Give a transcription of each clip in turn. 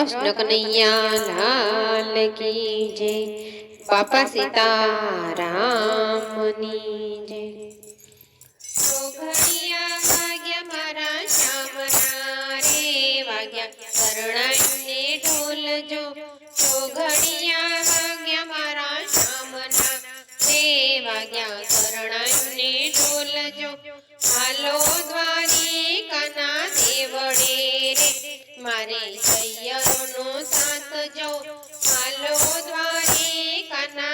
कृष्ण कन्हैया लाल की जय। बापा सीतारामनी जय। तो घड़िया वाग्या मारा श्यामना रे वाग्या शरणाईने ढोल जो। तो घड़िया वाग्या मारा श्यामना रे वाग्या शरणाईने ढोल जो। हालो द्वारिकाना देवड़े रे मारे सैयरोनो साथ जो। हालो द्वारिकाना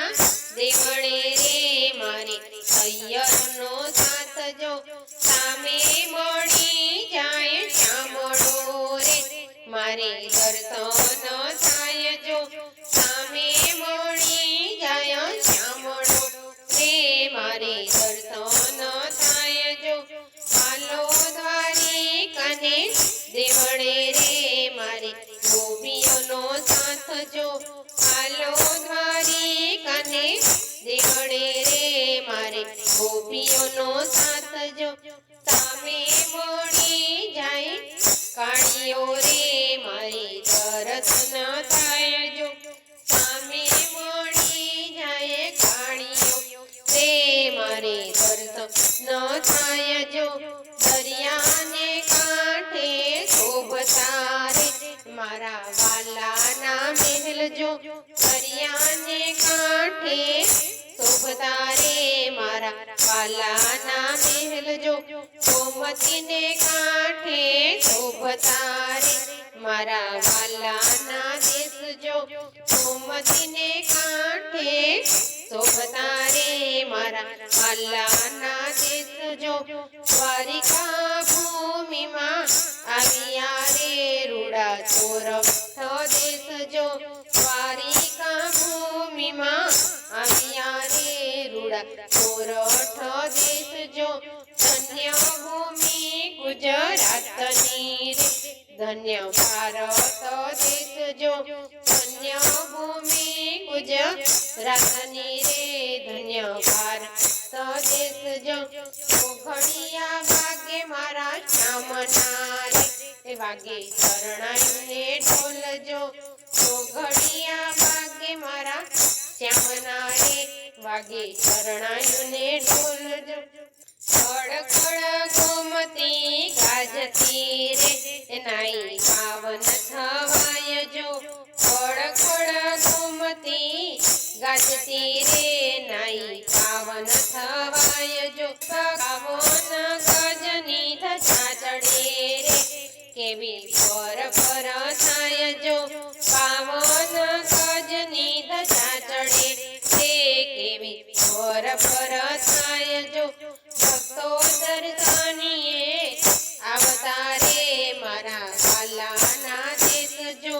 देवड़े रे मारे सैयरोनो साथ जो। सामे मળી જાય શ્યામળો રે મારે દર્શન થાય જો। સામે મળી જાય શ્યામળો રે મારે દર્શન થાય જો। હાલો દ્વારિકાને દેવળે રે મારે ગોપીઓનો સાથ જો। હાલો દ્વારિકાને દેવળે રે મારે ગોપીઓનો સાથ જો। સામે મળી જાય કાળીઓ રે મારે દર્શન થાય જો। સામે મળી જાય કાળીઓ રે મારે દર્શન થાય જો। દરિયાને કાંઠે શોભતા રે મારા વાલાના મહેલ જો। દરિયાને કાંઠે શોભતા રે મારા વાલાના મહેલ જો। ગોમતીને કાંઠે શોભતા રે મારા વાલાના દેશ જો। ગોમતીને કાંઠે શોભતા રે મારા વાલાના દેશ જો। દ્વારિકા ભૂમિમાં આવ્યા રે રૂડા ચોરઠ દેશ જો। દ્વારિકા ભૂમિમાં આવ્યા રે રૂડા ચોરઠ દેશ જો। ધન્ય ભૂમિ ગુજરાતની રે ધન્ય ભારત દેશ જો। ધન્ય ભૂમિ ગુજરાતની રે ધન્ય ભારત દેશ જો। ઘડિયા વાગે મારા શ્યામના રે વાગે શરણાઈને ઢોલ જો। ઘડિયા વાગે મારા શ્યામના રે વાગે શરણાઈને ઢોલ જો। ખડ ખડ ગોમતી ગાજતી રે નાઈ પાવન થવાય જો। ખડ ખડ ગોમતી ગાજતી રે નાઈ પાવન થવાય જો। પાવન ગજની ધજા ચડે રે કેવી પર પર થાય જો। પાવન ગજની ધજા ચડે રે કેવી પર પર થાય જો। ભક્તો દર્શનીએ આવતા રે મારા વાલાના દેશ જો।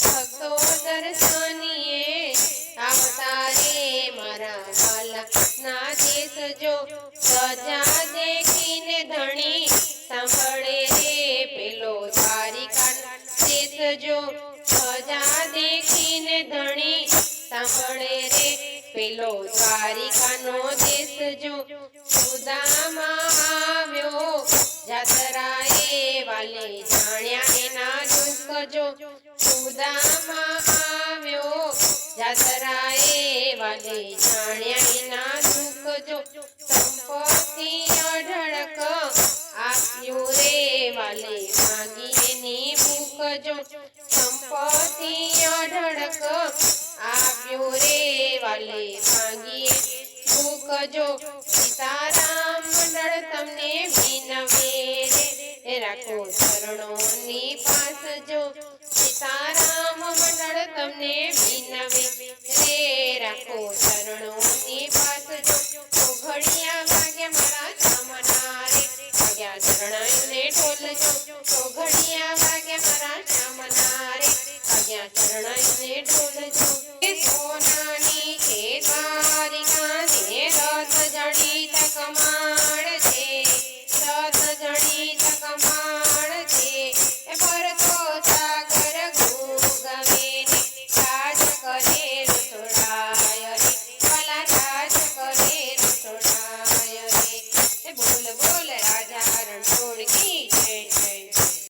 ભક્તો દર્શનીએ આવતા રે મારા વાલાના દેશ જો। સજા દેખીને ધણી સાંભળે રે પેલો દ્વારિકાનો દેશ જો। સજા દેખીને ધણી સાંભળે રે પેલો દ્વારિકાનો દેશ જો। સુદામા આવ્યો જાતરાએ વાલે જાણ્યા એના દુઃખ જો। સુદામા આવ્યો જાતરાએ વાલે જાણ્યા એના દુઃખ જો। સંપત્તિ અઢળક આપ્યું રે વાલે માંગી એની ભૂખ જો। સંપત્તિ અઢળક આપ્યું રે વાલે માંગી ભૂખ જો। સીતારામ મંડળ તમને વિનવે રે રાખો ચરણોની પાસ જો। સીતારામ મંડળ તમને વિનવે રે રાખો ચરણોની પાસ જો। તો ઘડિયા વાગ્યા મારા શ્યામના રે વાગ્યા શરણાઈને ઢોલ જો। તો ઘડિયા વાગ્યા મારા શ્યામના રે વાગ્યા શરણાઈને ઢોલ જો। સોનાની છે દ્વારિકા ને રથ જડિત કમાણ છે। રથ જડિત કમાણ છે ભરતો સાગર ગુગવે ને રાજ કરે રસોડાય રે ભલા રાજ કરે રસોડાય રે। બોલ બોલ